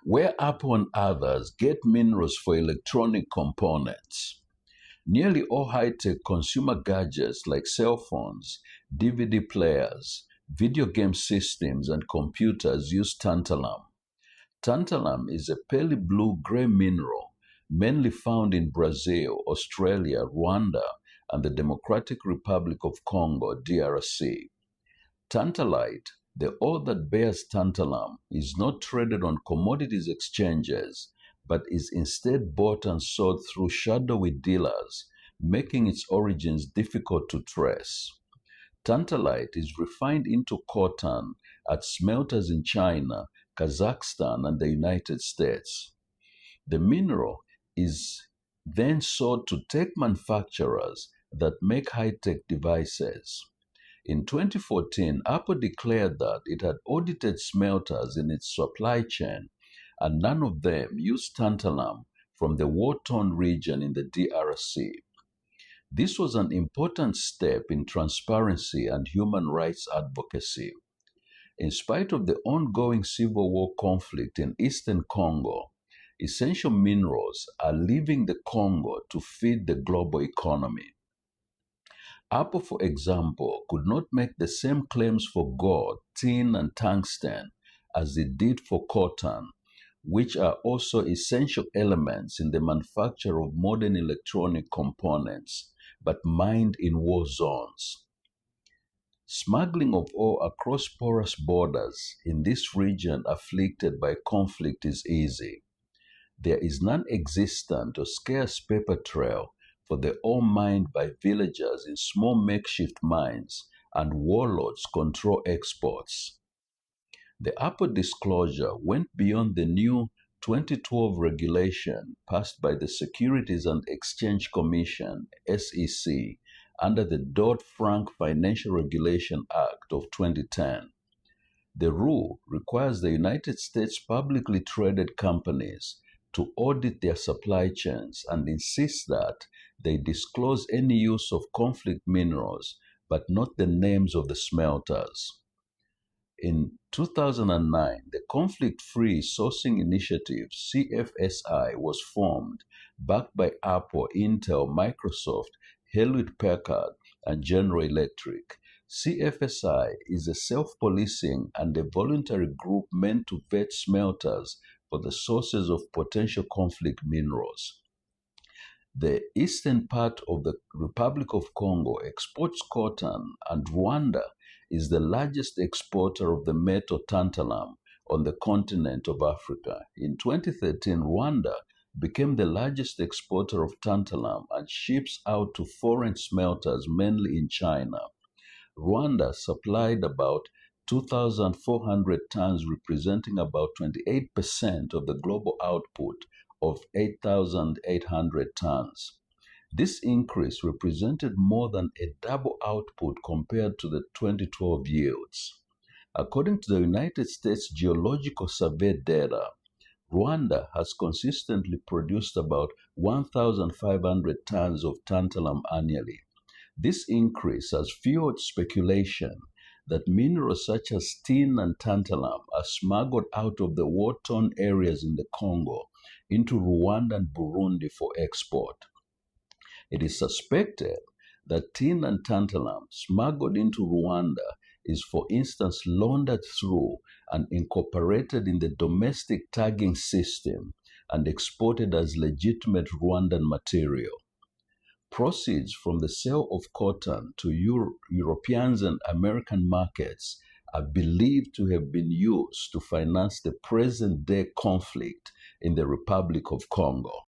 where Apple and others get minerals for electronic components. Nearly all high-tech consumer gadgets like cell phones, DVD players, video game systems, and computers use tantalum. Tantalum is a pale blue-gray mineral mainly found in Brazil, Australia, Rwanda, and the Democratic Republic of Congo, DRC. Tantalite, the ore that bears tantalum, is not traded on commodities exchanges, but is instead bought and sold through shadowy dealers, making its origins difficult to trace. Tantalite is refined into coltan at smelters in China, Kazakhstan, and the United States. The mineral is then sold to tech manufacturers that make high-tech devices. In 2014, Apple declared that it had audited smelters in its supply chain, and none of them used tantalum from the war-torn region in the DRC. This was an important step in transparency and human rights advocacy. In spite of the ongoing civil war conflict in Eastern Congo, essential minerals are leaving the Congo to feed the global economy. Apple, for example, could not make the same claims for gold, tin, and tungsten as it did for coltan, which are also essential elements in the manufacture of modern electronic components, but mined in war zones. Smuggling of ore across porous borders in this region afflicted by conflict is easy. There is non-existent or scarce paper trail for the ore mined by villagers in small makeshift mines, and warlords control exports. The Apple disclosure went beyond the new 2012 regulation passed by the Securities and Exchange Commission, SEC, under the Dodd-Frank Financial Regulation Act of 2010. The rule requires the United States publicly traded companies to audit their supply chains and insists that they disclose any use of conflict minerals, but not the names of the smelters. In 2009, the Conflict-Free Sourcing Initiative, CFSI, was formed, backed by Apple, Intel, Microsoft, Hewlett-Packard, and General Electric. CFSI is a self-policing and a voluntary group meant to vet smelters for the sources of potential conflict minerals. The eastern part of the Republic of Congo exports coltan, and Rwanda is the largest exporter of the metal tantalum on the continent of Africa. In 2013, Rwanda became the largest exporter of tantalum and ships out to foreign smelters, mainly in China. Rwanda supplied about 2,400 tons, representing about 28% of the global output of 8,800 tons. This increase represented more than a double output compared to the 2012 yields. According to the United States Geological Survey data, Rwanda has consistently produced about 1,500 tons of tantalum annually. This increase has fueled speculation that minerals such as tin and tantalum are smuggled out of the war-torn areas in the Congo into Rwanda and Burundi for export. It is suspected that tin and tantalum smuggled into Rwanda is, for instance, laundered through and incorporated in the domestic tagging system and exported as legitimate Rwandan material. Proceeds from the sale of coltan to Europeans and American markets are believed to have been used to finance the present-day conflict in the Republic of Congo.